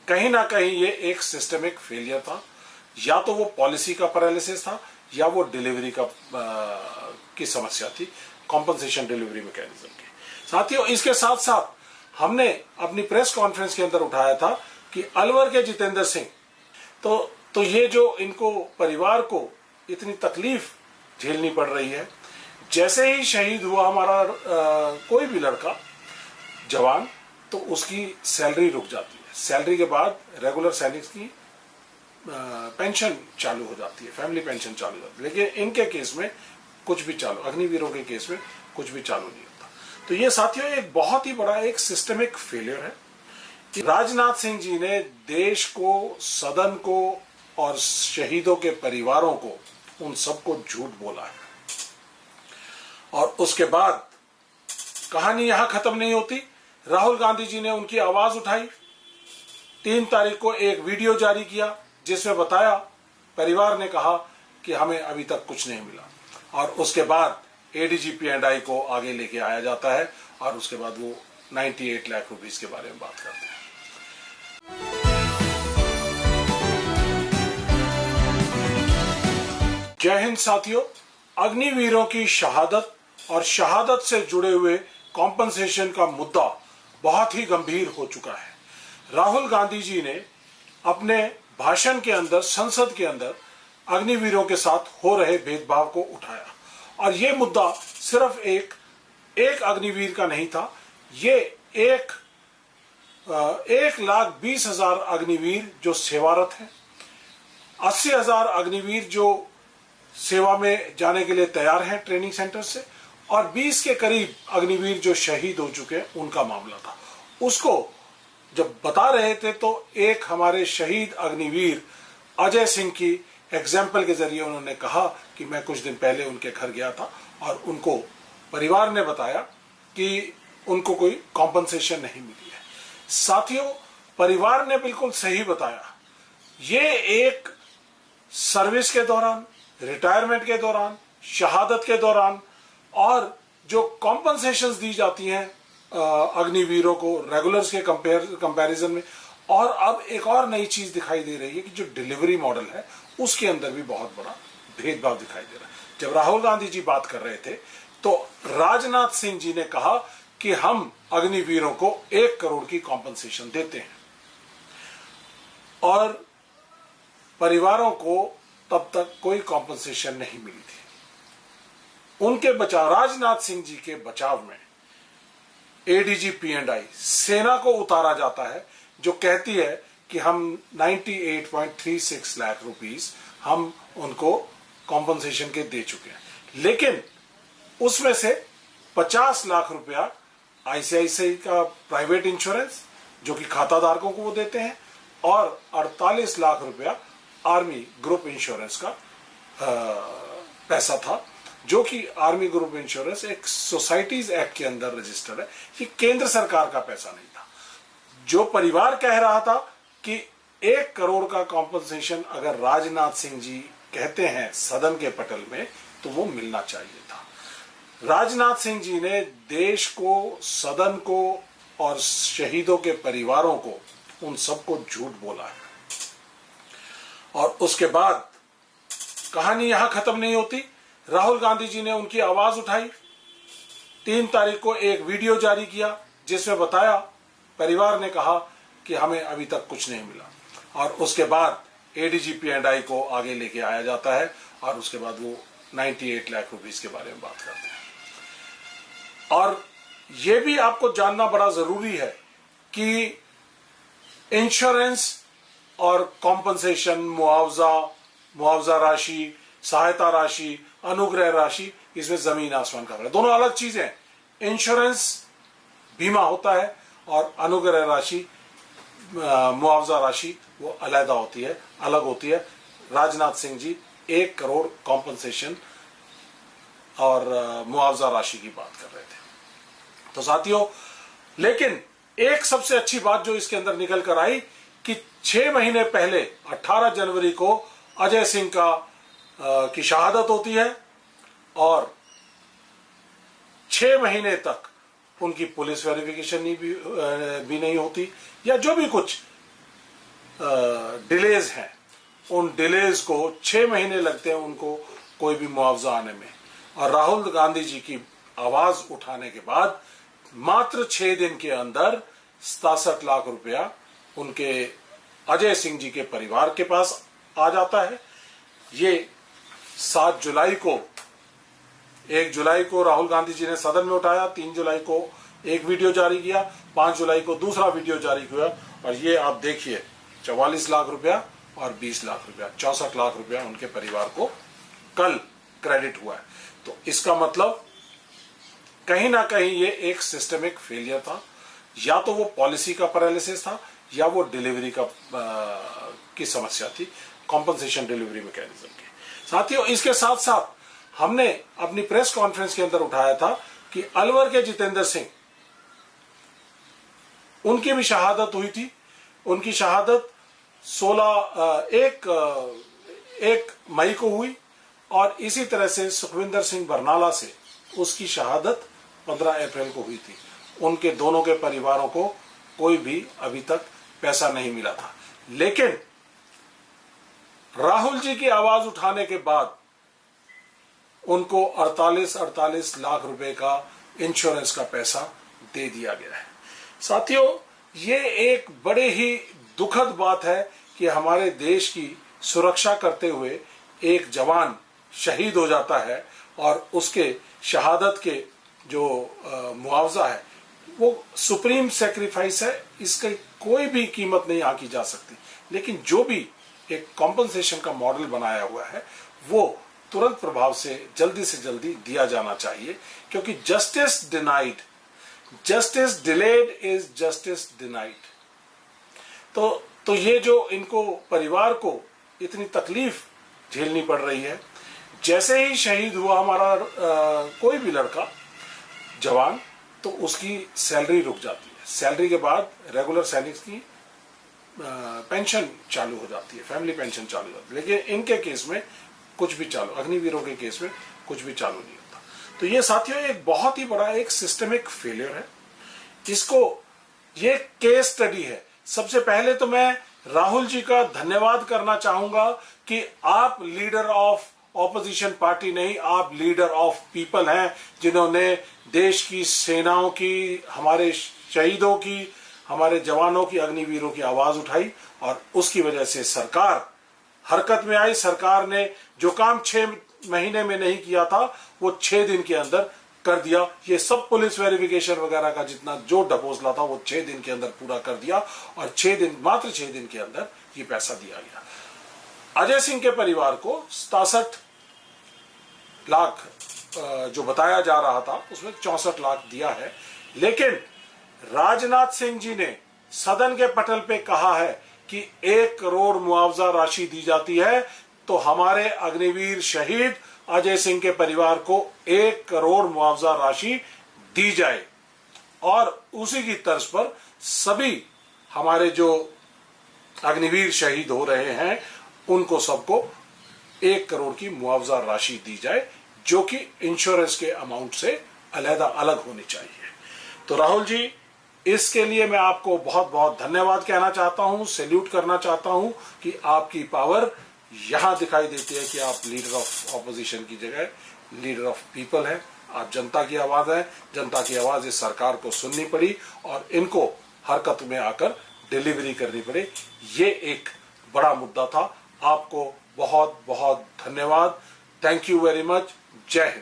कहीं ना कहीं ये एक सिस्टमिक फेलियर था। या तो वो पॉलिसी का पैरालिसिस था या वो डिलीवरी का की समस्या थी, कॉम्पनसेशन डिलीवरी मैकेनिज्म की। साथियों, इसके साथ साथ हमने अपनी प्रेस कॉन्फ्रेंस के अंदर उठाया था कि अलवर के जितेंद्र सिंह, तो ये जो इनको परिवार को इतनी तकलीफ झेलनी पड़ रही है, जैसे ही शहीद हुआ हमारा कोई भी लड़का जवान, तो उसकी सैलरी रुक जाती है। सैलरी के बाद रेगुलर सैनिक्स की पेंशन चालू हो जाती है, फैमिली पेंशन चालू हो जाती है, लेकिन इनके केस में कुछ भी चालू, अग्निवीरों के केस में कुछ भी चालू नहीं होता। तो ये साथियों एक बहुत ही बड़ा एक सिस्टमिक फेलियर है। राजनाथ सिंह जी ने देश को, सदन को और शहीदों के परिवारों को, उन सबको झूठ बोला है। और उसके बाद कहानी यहां खत्म नहीं होती। राहुल गांधी जी ने उनकी आवाज उठाई। 3 तारीख को एक वीडियो जारी किया जिसमें बताया, परिवार ने कहा कि हमें अभी तक कुछ नहीं मिला। और उसके बाद एडीजी P&I को आगे लेके आया जाता है और उसके बाद वो 98 लाख रुपीस के बारे में बात करते हैं। जय हिंद साथियों, अग्निवीरों की शहादत और शहादत से जुड़े हुए कॉम्पनसेशन का मुद्दा बहुत ही गंभीर हो चुका है। राहुल गांधी जी ने अपने भाषण के अंदर, संसद के अंदर अग्निवीरों के साथ हो रहे भेदभाव को उठाया। और ये मुद्दा सिर्फ एक अग्निवीर का नहीं था, ये 1,20,000 अग्निवीर जो सेवारत हैं, 80,000 अग्निवीर जो सेवा में जाने के लिए तैयार हैं ट्रेनिंग सेंटर से, और 20 के करीब अग्निवीर जो शहीद हो चुके हैं, उनका मामला था। उसको जब बता रहे थे तो एक हमारे शहीद अग्निवीर अजय सिंह की एग्जाम्पल के जरिए उन्होंने कहा कि मैं कुछ दिन पहले उनके घर गया था और उनको परिवार ने बताया कि उनको कोई कॉम्पनसेशन नहीं मिली है। साथियों, परिवार ने बिल्कुल सही बताया। ये एक सर्विस के दौरान, रिटायरमेंट के दौरान, शहादत के दौरान और जो कॉम्पनसेशंस दी जाती हैं अग्निवीरों को रेगुलर्स के कंपैरिजन में, और अब एक और नई चीज दिखाई दे रही है कि जो डिलीवरी मॉडल है उसके अंदर भी बहुत बड़ा भेदभाव दिखाई दे रहा है। जब राहुल गांधी जी बात कर रहे थे तो राजनाथ सिंह जी ने कहा कि हम अग्निवीरों को 1 करोड़ की कॉम्पनसेशन देते हैं, और परिवारों को तब तक कोई कॉम्पनसेशन नहीं मिली थी। उनके बचाव, राजनाथ सिंह जी के बचाव में एडीजी P&I सेना को उतारा जाता है, जो कहती है कि हम 98.36 लाख रुपीस हम उनको कॉम्पनसेशन के दे चुके हैं, लेकिन उसमें से 50 लाख रुपया ICICI का प्राइवेट इंश्योरेंस जो कि खाता धारकों को वो देते हैं, और 48 लाख रुपया आर्मी ग्रुप इंश्योरेंस का पैसा था, जो कि आर्मी ग्रुप इंश्योरेंस एक सोसाइटीज एक्ट के अंदर रजिस्टर्ड है। ये केंद्र सरकार का पैसा नहीं था। जो परिवार कह रहा था कि 1 करोड़ का कॉम्पनसेशन अगर राजनाथ सिंह जी कहते हैं सदन के पटल में, तो वो मिलना चाहिए था। राजनाथ सिंह जी ने देश को, सदन को और शहीदों के परिवारों को, उन सबको झूठ बोला है। और उसके बाद कहानी यहां खत्म नहीं होती। राहुल गांधी जी ने उनकी आवाज उठाई। 3 तारीख को एक वीडियो जारी किया जिसमें बताया, परिवार ने कहा कि हमें अभी तक कुछ नहीं मिला। और उसके बाद एडीजी P&I को आगे लेके आया जाता है और उसके बाद वो 98 लाख रुपीस के बारे में बात करते हैं। और ये भी आपको जानना बड़ा जरूरी है कि इंश्योरेंस और कॉम्पनसेशन, मुआवजा राशि, सहायता राशि, अनुग्रह राशि, इसमें जमीन आसमान का फर्क है। दोनों अलग चीजें हैं। इंश्योरेंस बीमा होता है और अनुग्रह राशि, मुआवजा राशि वो अलग होती है। राजनाथ सिंह जी 1 करोड़ कॉम्पनसेशन और मुआवजा राशि की बात कर रहे थे। तो साथियों, लेकिन एक सबसे अच्छी बात जो इसके अंदर निकल कर आई कि 6 महीने पहले 18 जनवरी को अजय सिंह की शहादत होती है और 6 महीने तक उनकी पुलिस वेरिफिकेशन भी नहीं होती, या जो भी कुछ डिलेज हैं, उन डिलेज को 6 महीने लगते हैं उनको कोई भी मुआवजा आने में, और राहुल गांधी जी की आवाज उठाने के बाद मात्र 6 दिन के अंदर 67 लाख रुपया उनके अजय सिंह जी के परिवार के पास आ जाता है। ये 7 जुलाई को, 1 जुलाई को राहुल गांधी जी ने सदन में उठाया, 3 जुलाई को एक वीडियो जारी किया, 5 जुलाई को दूसरा वीडियो जारी किया, और ये आप देखिए 44 लाख रुपया और 20 लाख रुपया, 64 लाख रुपया उनके परिवार को कल क्रेडिट हुआ है। तो इसका मतलब कहीं ना कहीं ये एक सिस्टमिक फेलियर था, या तो वो पॉलिसी का पैरालिसिस था या वो डिलीवरी की समस्या थी, कॉम्पनसेशन डिलीवरी मैकेनिज्म की। साथियों, इसके साथ साथ हमने अपनी प्रेस कॉन्फ्रेंस के अंदर उठाया था कि अलवर के जितेंद्र सिंह, उनकी भी शहादत हुई थी। उनकी शहादत 1 मई को हुई, और इसी तरह से सुखविंदर सिंह बरनाला से उसकी शहादत 15 अप्रैल को हुई थी। उनके दोनों के परिवारों को कोई भी अभी तक पैसा नहीं मिला था, लेकिन राहुल जी की आवाज उठाने के बाद उनको 48 लाख रुपए का इंश्योरेंस का पैसा दे दिया गया है। साथियों, ये एक बड़े ही दुखद बात है कि हमारे देश की सुरक्षा करते हुए एक जवान शहीद हो जाता है, और उसके शहादत के जो मुआवजा है वो सुप्रीम सेक्रीफाइस है, इसकी कोई भी कीमत नहीं आंकी जा सकती। लेकिन जो भी एक कॉम्पनसेशन का मॉडल बनाया हुआ है वो तुरंत प्रभाव से जल्दी दिया जाना चाहिए, क्योंकि justice delayed is justice denied. तो ये जो इनको परिवार को इतनी तकलीफ झेलनी पड़ रही है, जैसे ही शहीद हुआ हमारा कोई भी लड़का जवान, तो उसकी सैलरी रुक जाती है। सैलरी के बाद रेगुलर सैनिक की पेंशन चालू हो जाती है, फैमिली पेंशन चालू हो जाती है, लेकिन इनके केस में कुछ भी चालू, अग्निवीरों के केस में कुछ भी चालू नहीं होता। तो ये साथियों एक बहुत ही बड़ा एक सिस्टमिक फेलियर है। ये केस स्टडी है। सबसे पहले तो मैं राहुल जी का धन्यवाद करना चाहूंगा कि आप लीडर ऑफ ऑपोजिशन पार्टी नहीं, आप लीडर ऑफ पीपल हैं, जिन्होंने देश की सेनाओं की, हमारे शहीदों की, हमारे जवानों की, अग्निवीरों की आवाज उठाई, और उसकी वजह से सरकार हरकत में आई। सरकार ने जो काम 6 महीने में नहीं किया था वो 6 दिन के अंदर कर दिया। ये सब पुलिस वेरिफिकेशन वगैरह का जितना जो ढकोसला था वो 6 दिन के अंदर पूरा कर दिया, और मात्र 6 दिन के अंदर ये पैसा दिया गया। अजय सिंह के परिवार को 67 लाख जो बताया जा रहा था उसमें 64 लाख दिया है, लेकिन राजनाथ सिंह जी ने सदन के पटल पे कहा है कि 1 करोड़ मुआवजा राशि दी जाती है, तो हमारे अग्निवीर शहीद अजय सिंह के परिवार को 1 करोड़ मुआवजा राशि दी जाए, और उसी की तर्ज पर सभी हमारे जो अग्निवीर शहीद हो रहे हैं उनको सबको 1 करोड़ की मुआवजा राशि दी जाए, जो कि इंश्योरेंस के अमाउंट से अलग होनी चाहिए। तो राहुल जी, इसके लिए मैं आपको बहुत बहुत धन्यवाद कहना चाहता हूं, सैल्यूट करना चाहता हूं कि आपकी पावर यहां दिखाई देती है कि आप लीडर ऑफ ऑपोजिशन की जगह लीडर ऑफ पीपल हैं। आप जनता की आवाज है, जनता की आवाज इस सरकार को सुननी पड़ी और इनको हरकत में आकर डिलीवरी करनी पड़ी। ये एक बड़ा मुद्दा था। आपको बहुत बहुत धन्यवाद। Thank you very much. जय हिंद।